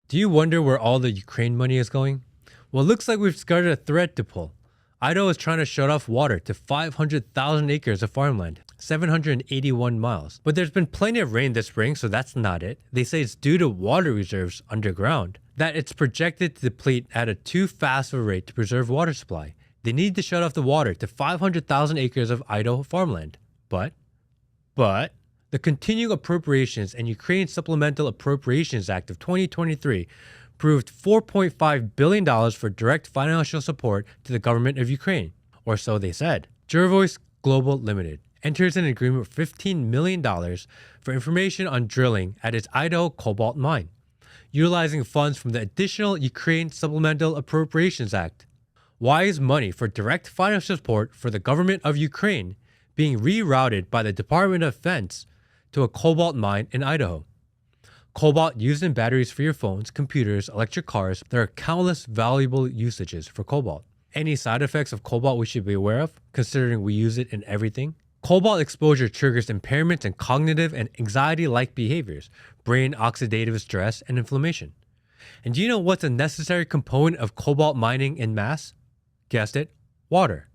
Do you wonder where all the Ukraine money is going? Well, it looks like we've started a thread to pull. Idaho is trying to shut off water to 500,000 acres of farmland, 781 miles. But there's been plenty of rain this spring, so that's not it. They say it's due to water reserves underground, that it's projected to deplete at a too fast of a rate to preserve water supply. They need to shut off the water to 500,000 acres of Idaho farmland. But the Continuing Appropriations and Ukraine Supplemental Appropriations Act of 2023 approved $4.5 billion for direct financial support to the government of Ukraine, or so they said. Jervois Global Limited enters an agreement for $15 million for information on drilling at its Idaho cobalt mine, utilizing funds from the additional Ukraine Supplemental Appropriations Act. Why is money for direct financial support for the government of Ukraine being rerouted by the Department of Defense to a cobalt mine in Idaho? Cobalt used in batteries for your phones, computers, electric cars. There are countless valuable usages for cobalt. Any side effects of cobalt we should be aware of, considering we use it in everything? Cobalt exposure triggers impairments in cognitive and anxiety-like behaviors, brain oxidative stress, and inflammation. And do you know what's a necessary component of cobalt mining in mass? Guessed it, water.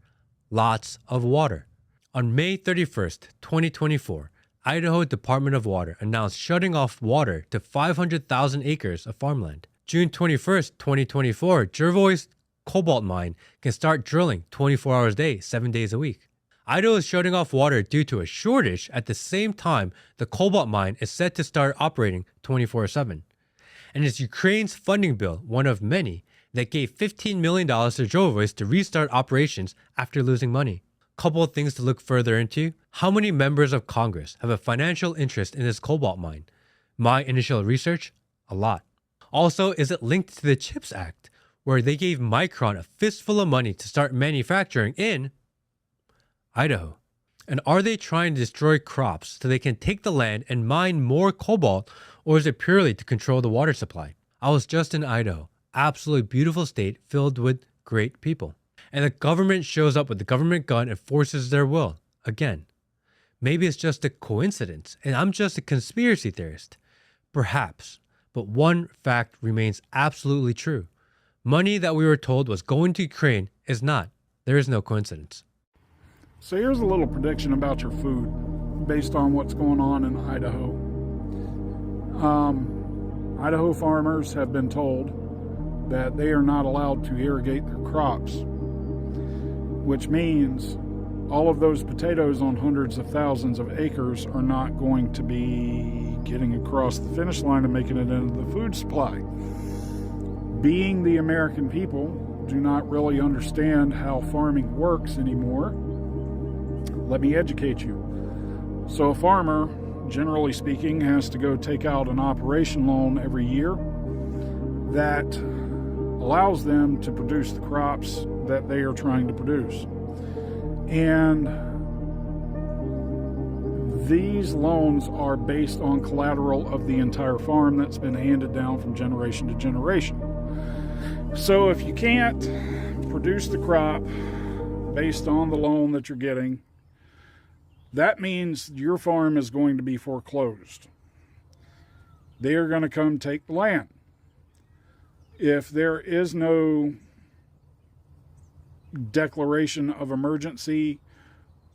Lots of water. On May 31st, 2024, Idaho Department of Water announced shutting off water to 500,000 acres of farmland. June 21st, 2024, Jervois cobalt mine can start drilling 24 hours a day, 7 days a week. Idaho is shutting off water due to a shortage at the same time the cobalt mine is set to start operating 24/7. And it's Ukraine's funding bill, one of many, that gave $15 million to Jervois to restart operations after losing money. Couple of things to look further into. How many members of Congress have a financial interest in this cobalt mine? My initial research, a lot. Also, is it linked to the CHIPS Act, where they gave Micron a fistful of money to start manufacturing in Idaho? And are they trying to destroy crops so they can take the land and mine more cobalt, or is it purely to control the water supply? I was just in Idaho, absolutely beautiful state filled with great people. And the government shows up with the government gun and forces their will. Again, maybe it's just a coincidence and I'm just a conspiracy theorist. Perhaps. But one fact remains absolutely true. Money that we were told was going to Ukraine is not. There is no coincidence. So here's a little prediction about your food based on what's going on in Idaho. Idaho farmers have been told that they are not allowed to irrigate their crops, which means all of those potatoes on hundreds of thousands of acres are not going to be getting across the finish line and making it into the food supply. Being the American people do not really understand how farming works anymore. Let me educate you. So a farmer, generally speaking, has to go take out an operation loan every year that allows them to produce the crops that they are trying to produce. And these loans are based on collateral of the entire farm that's been handed down from generation to generation. So if you can't produce the crop based on the loan that you're getting, that means your farm is going to be foreclosed. They are going to come take the land. If there is no declaration of emergency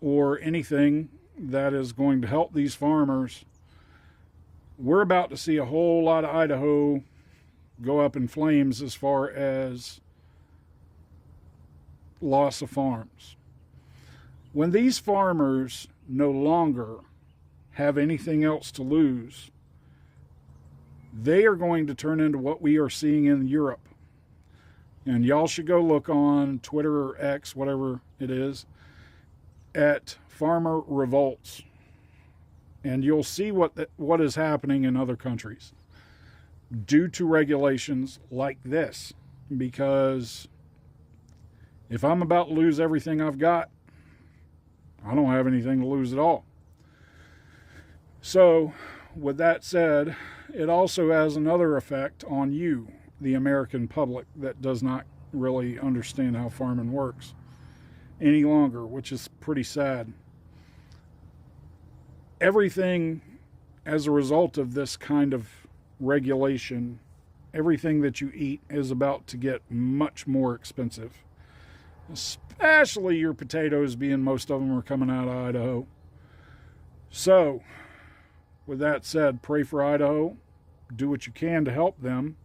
or anything that is going to help these farmers, we're about to see a whole lot of Idaho go up in flames as far as loss of farms. When these farmers no longer have anything else to lose, they are going to turn into what we are seeing in Europe. And y'all should go look on Twitter or X, whatever it is, at farmer revolts. And you'll see what is happening in other countries due to regulations like this. Because if I'm about to lose everything I've got, I don't have anything to lose at all. So, with that said, it also has another effect on you, the American public, that does not really understand how farming works any longer, which is pretty sad. Everything as a result of this kind of regulation everything that you eat is about to get much more expensive. Especially your potatoes, being most of them are coming out of Idaho. So, with that said, pray for Idaho. Do what you can to help them.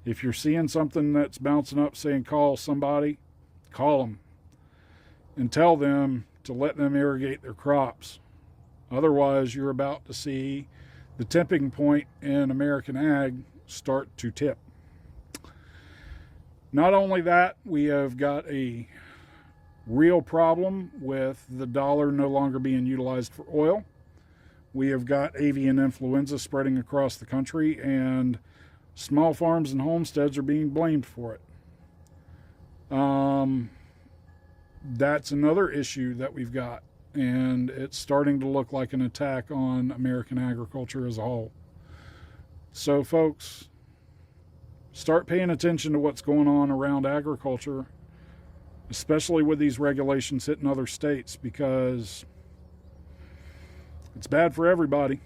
If you're seeing something that's bouncing up saying call somebody, call them and tell them to let them irrigate their crops. Otherwise, you're about to see the tipping point in American ag start to tip. Not only that, we have got a real problem with the dollar no longer being utilized for oil. We have got avian influenza spreading across the country, and small farms and homesteads are being blamed for it. That's another issue that we've got, and it's starting to look like an attack on American agriculture as a whole. So, folks, start paying attention to what's going on around agriculture, especially with these regulations hitting other states, because it's bad for everybody.